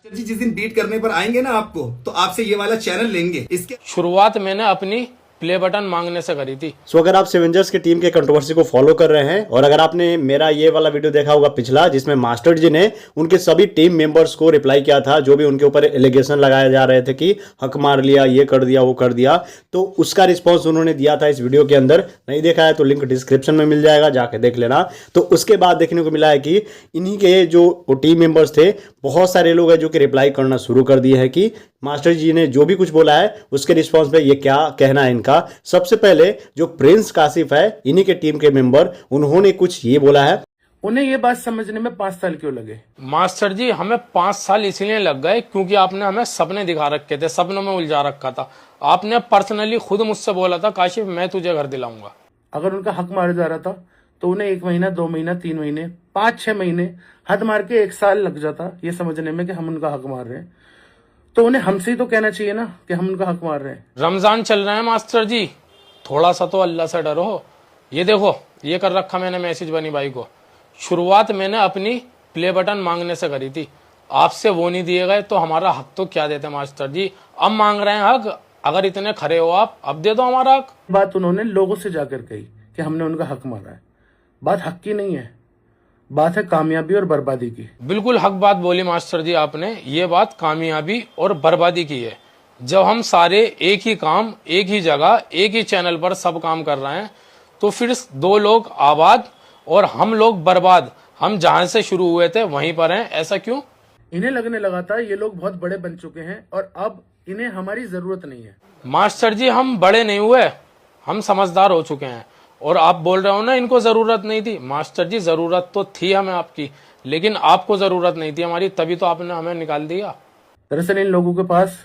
जी जिस दिन बीट करने पर आएंगे ना आपको, तो आपसे ये वाला चैनल लेंगे। इसके शुरुआत मैंने अपनी प्ले बटन मांगने से करी थी। सो अगर आप सेवेंजर्स की टीम के कंट्रोवर्सी को फॉलो कर रहे हैं और अगर आपने मेरा ये वाला वीडियो देखा होगा पिछला, जिसमें मास्टर जी ने उनके सभी टीम मेंबर्स को रिप्लाई किया था, जो भी उनके ऊपर एलिगेशन लगाए जा रहे थे कि हक मार लिया, ये कर दिया, वो कर दिया, तो उसका रिस्पॉन्स उन्होंने दिया था इस वीडियो के अंदर। नहीं देखा है तो लिंक डिस्क्रिप्शन में मिल जाएगा, जाके देख लेना। तो उसके बाद देखने को मिला है कि इन्हीं के जो टीम मेंबर्स थे, बहुत सारे लोग हैं जो कि रिप्लाई करना शुरू कर दिए हैं कि मास्टर जी ने जो भी कुछ बोला है उसके रिस्पॉन्स पे ये क्या कहना है इनका। सबसे पहले जो प्रिंस कासिफ है, इन्हीं के टीम के मेंबर, उन्होंने कुछ ये बोला है। उन्हें ये बात समझने में 5 साल क्यों लगे? मास्टर जी हमें 5 साल इसलिए लग गए क्योंकि आपने हमें सपने दिखा रखे थे, सपनों में उलझा रखा था। आपने पर्सनली खुद मुझसे बोला था काशिफ मैं तुझे घर दिलाऊंगा। अगर उनका हक मारा जा रहा था तो उन्हें 1 महीना, 2 महीना, 3 महीने, 5-6 महीने, हद मार के 1 साल लग जाता ये समझने में कि हम उनका हक मार रहे हैं। तो उन्हें हमसे ही तो कहना चाहिए ना कि हम उनका हक मार रहे हैं। रमजान चल रहा है मास्टर जी, थोड़ा सा तो अल्लाह से डरो। ये देखो ये कर रखा मैंने मैसेज बनी भाई को। शुरुआत मैंने अपनी प्ले बटन मांगने से करी थी, आपसे वो नहीं दिए गए तो हमारा हक तो क्या देते मास्टर जी। अब मांग रहे हैं हक, अगर इतने खरे हो आप अब दे दो हमारा हक। बात उन्होंने लोगों से जाकर कही कि हमने उनका हक मारा है। बात हक की नहीं है, बात है कामयाबी और बर्बादी की। बिल्कुल हक बात बोली मास्टर जी आपने, ये बात कामयाबी और बर्बादी की है। जब हम सारे एक ही काम, एक ही जगह, एक ही चैनल पर सब काम कर रहे हैं, तो फिर 2 लोग आबाद और हम लोग बर्बाद, हम जहां से शुरू हुए थे वहीं पर हैं, ऐसा क्यों? इन्हें लगने लगा था ये लोग बहुत बड़े बन चुके हैं और अब इन्हें हमारी जरूरत नहीं है। मास्टर जी हम बड़े नहीं हुए, हम समझदार हो चुके हैं। और आप बोल रहे हो ना इनको जरूरत नहीं थी, मास्टर जी जरूरत तो थी हमें आपकी, लेकिन आपको जरूरत नहीं थी हमारी, तभी तो आपने हमें निकाल दिया। दरअसल इन लोगों के पास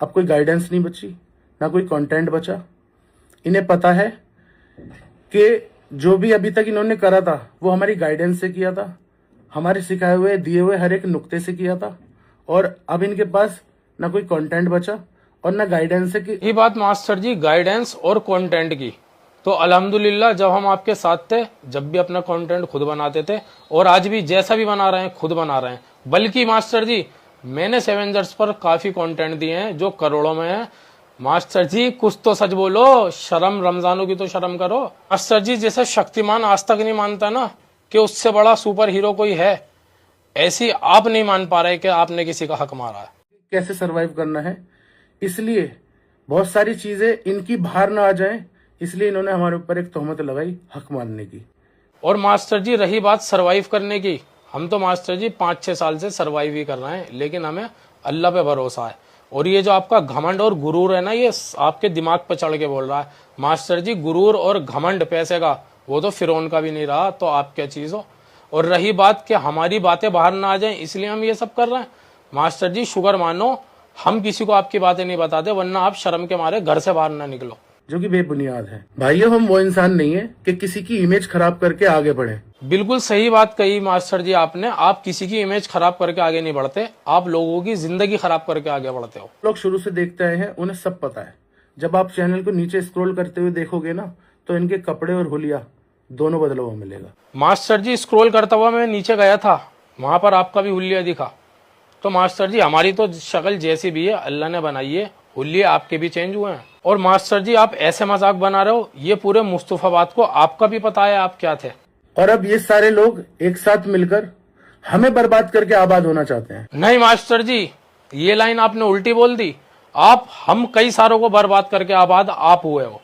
अब कोई गाइडेंस नहीं बची, ना कोई कंटेंट बचा। इन्हें पता है कि जो भी अभी तक इन्होंने करा था वो हमारी गाइडेंस से किया था, हमारे सिखाए हुए, दिए हुए हर एक नुक्ते से किया था। और अब इनके पास ना कोई कंटेंट बचा और ना गाइडेंस है। ये बात मास्टर जी गाइडेंस और कंटेंट की, तो अल्हम्दुलिल्लाह जब हम आपके साथ थे, जब भी अपना कंटेंट खुद बनाते थे और आज भी जैसा भी बना रहे हैं खुद बना रहे हैं। बल्कि मास्टर जी मैंने सेवेंजर्स पर काफी कंटेंट दिए हैं जो करोड़ों में है। मास्टर जी कुछ तो सच बोलो, शर्म, रमजानों की तो शर्म करो। मास्टर जी जैसे शक्तिमान आज तक नहीं मानता ना कि उससे बड़ा सुपर हीरो कोई है, ऐसी आप नहीं मान पा रहे कि आपने किसी का हक मारा है। कैसे सरवाइव करना है, इसलिए बहुत सारी चीजें इनकी बाहर ना आ जाएं, इसलिए इन्होंने हमारे ऊपर एक तोहमत लगाई हक मारने की। और मास्टर जी रही बात सरवाइव करने की, हम तो मास्टर जी 5-6 साल से सरवाइव ही कर रहे हैं, लेकिन हमें अल्लाह पे भरोसा है। और ये जो आपका घमंड और गुरूर है ना, ये आपके दिमाग पे चढ़ के बोल रहा है। मास्टर जी गुरूर और घमंड पैसे का, वो तो फिरौन का भी नहीं रहा, तो आप क्या चीज हो। और रही बात कि हमारी बातें बाहर ना आ जाएं इसलिए हम ये सब कर रहे हैं, मास्टर जी शुक्र मानो हम किसी को आपकी बातें नहीं बताते, वरना आप शर्म के मारे घर से बाहर ना निकलो। जो कि बेबुनियाद है। भाइयों हम वो इंसान नहीं है कि किसी की इमेज खराब करके आगे बढ़े। बिल्कुल सही बात कही मास्टर जी आपने, आप किसी की इमेज खराब करके आगे नहीं बढ़ते, आप लोगों की जिंदगी खराब करके आगे बढ़ते हो। लोग शुरू से देखते आए हैं, उन्हें सब पता है। जब आप चैनल को नीचे स्क्रॉल करते हुए देखोगे ना, तो इनके कपड़े और हुलिया दोनों बदला हुआ मिलेगा। मास्टर जी स्क्रॉल करता हुआ मैं नीचे गया था, वहां पर आपका भी हुलिया दिखा। तो मास्टर जी हमारी तो शक्ल जैसी भी है अल्लाह ने बनाई है, हुलिया आपके भी चेंज हुए हैं। और मास्टर जी आप ऐसे मजाक बना रहे हो, ये पूरे मुस्तफाबाद को आपका भी पता है आप क्या थे। और अब ये सारे लोग एक साथ मिलकर हमें बर्बाद करके आबाद होना चाहते हैं। नहीं मास्टर जी ये लाइन आपने उल्टी बोल दी, आप हम कई सारों को बर्बाद करके आबाद आप हुए हो।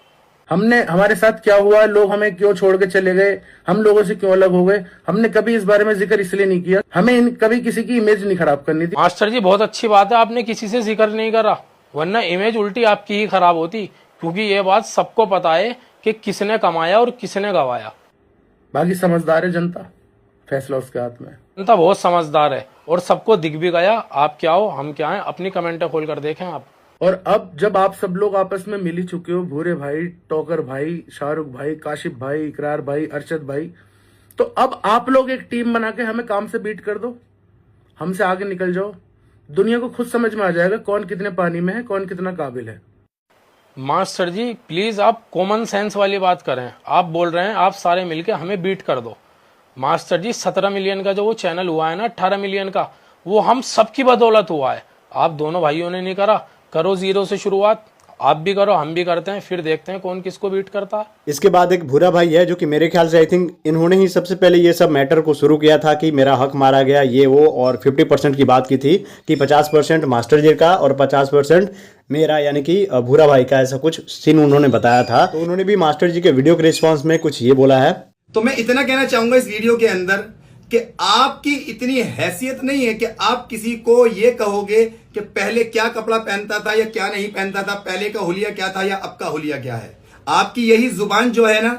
हमने, हमारे साथ क्या हुआ, लोग हमें क्यों छोड़ के चले गए, हम लोगों से क्यों अलग हो गए, हमने कभी इस बारे में जिक्र इसलिए नहीं किया। हमें कभी किसी की इमेज नहीं खराब करनी थी। मास्टर जी बहुत अच्छी बात है आपने किसी से जिक्र नहीं करा, वरना इमेज उल्टी आपकी ही खराब होती, क्योंकि ये बात सबको पता है कि किसने कमाया और किसने गवाया। बाकी समझदार है जनता, फैसला उसके हाथ में। जनता बहुत समझदार है और सबको दिख भी गया आप क्या हो हम क्या है, अपनी कमेंटें खोल कर देखें आप। और अब जब आप सब लोग आपस में मिल ही चुके हो, भूरे भाई, टोकर भाई, शाहरुख भाई, काशिफ भाई, इकरार भाई, अरशद भाई, तो अब आप लोग एक टीम बना के हमें काम से बीट कर दो, हमसे आगे निकल जाओ। दुनिया को खुद समझ में आ जाएगा कौन कितने पानी में है, कौन कितना काबिल है। मास्टर जी प्लीज आप कॉमन सेंस वाली बात करें। आप बोल रहे हैं आप सारे मिलके हमें बीट कर दो। मास्टर जी 17 मिलियन का जो वो चैनल हुआ है ना, 18 मिलियन का, वो हम सबकी बदौलत हुआ है। आप दोनों भाइयों ने नहीं करा, करो जीरो से शुरुआत, आप भी करो, हम भी करते हैं, फिर देखते हैं कौन किसको बीट करता है। इसके बाद एक भूरा भाई है जो कि मेरे ख्याल से आई थिंक इन्होंने ही सबसे पहले ये सब मैटर को शुरू किया था कि मेरा हक मारा गया ये वो, और 50% की बात की थी कि 50% मास्टर जी का और 50% मेरा यानी कि भूरा भाई का, ऐसा कुछ सीन उन्होंने बताया था। तो उन्होंने भी मास्टर जी के वीडियो के रिस्पॉन्स में कुछ ये बोला है। तो मैं इतना कहना चाहूंगा इस वीडियो के अंदर कि आपकी इतनी हैसियत नहीं है कि आप किसी को ये कहोगे कि पहले क्या कपड़ा पहनता था या क्या नहीं पहनता था, पहले का हुलिया क्या था या अब का हुलिया क्या है। आपकी यही जुबान जो है ना,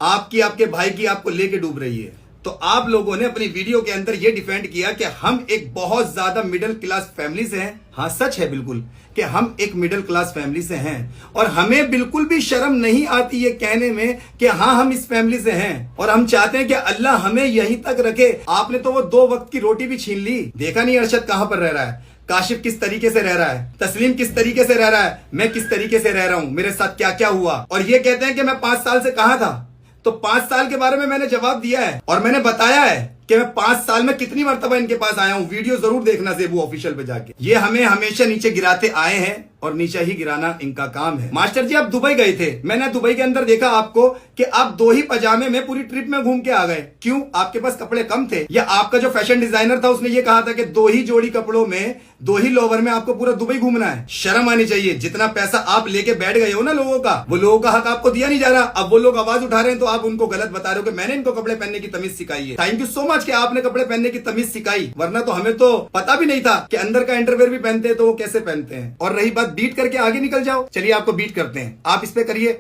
आपकी आपके भाई की आपको लेके डूब रही है। तो आप लोगों ने अपनी वीडियो के अंदर ये डिफेंड किया कि हम एक बहुत ज्यादा मिडिल क्लास फैमिली से हैं। हाँ, सच है बिल्कुल कि हम एक मिडिल क्लास फैमिली से हैं और हमें बिल्कुल भी शर्म नहीं आती ये कहने में कि हाँ हम इस फैमिली से हैं और हम चाहते हैं कि अल्लाह हमें यहीं तक रखे। आपने तो वो 2 वक्त की रोटी भी छीन ली। देखा नहीं अरशद कहां पर रह रहा है, काशिफ किस तरीके से रह रहा है, तस्लीम किस तरीके से रह रहा है, मैं किस तरीके से रह रहा हूं, मेरे साथ क्या क्या हुआ। और ये कहते हैं कि मैं 5 साल से कहां था। तो 5 साल के बारे में मैंने जवाब दिया है और मैंने बताया है कि मैं 5 साल में कितनी मर्तबा इनके पास आया हूं। वीडियो जरूर देखना ज़ेबू ऑफिशियल पे जाके। ये हमें हमेशा नीचे गिराते आए हैं और नीचे ही गिराना इनका काम है। मास्टर जी, आप दुबई गए थे, मैंने दुबई के अंदर देखा आपको कि आप 2 ही पजामे में पूरी ट्रिप में घूम के आ गए। क्यों? आपके पास कपड़े कम थे या आपका जो फैशन डिजाइनर था उसने ये कहा था कि 2 ही जोड़ी कपड़ों में 2 ही लोवर में आपको पूरा दुबई घूमना है? शर्म आनी चाहिए। जितना पैसा आप लेके बैठ गए हो ना लोगों का, वो लोगों का हक आपको दिया नहीं जा रहा। अब वो लोग आवाज उठा रहे हैं तो आप उनको गलत बता रहे हो कि मैंने इनको कपड़े पहनने की तमीज सिखाई है। थैंक यू सो मच कि आपने कपड़े पहनने की तमीज सिखाई, वरना तो हमें तो पता भी नहीं था कि अंदर का अंडरवेयर भी पहनते हैं तो वो कैसे पहनते हैं। और रही बात बीट करके आगे निकल जाओ, चलिए आपको बीट करते हैं। आप इस पे करिए,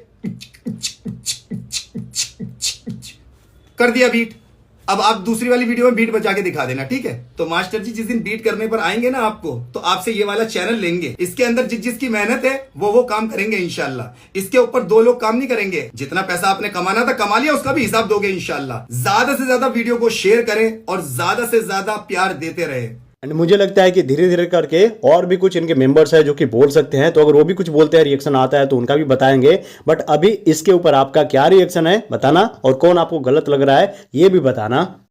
कर दिया बीट। अब आप दूसरी वाली वीडियो में बीट बजा के दिखा देना, ठीक है? तो मास्टर जी जिस दिन बीट करने पर आएंगे ना आपको, तो आपसे ये वाला चैनल लेंगे। इसके अंदर जिसकी मेहनत है वो काम करेंगे इंशाल्लाह। इसके ऊपर 2 लोग काम नहीं करेंगे। जितना पैसा आपने कमाना था कमा लिया, उसका भी हिसाब दोगे इंशाल्लाह। ज्यादा से ज्यादा वीडियो को शेयर करें और ज्यादा से ज्यादा प्यार देते रहे। एंड मुझे लगता है कि धीरे धीरे करके और भी कुछ इनके मेंबर्स हैं जो कि बोल सकते हैं, तो अगर वो भी कुछ बोलते हैं, रिएक्शन आता है तो उनका भी बताएंगे। बट अभी इसके ऊपर आपका क्या रिएक्शन है बताना, और कौन आपको गलत लग रहा है ये भी बताना।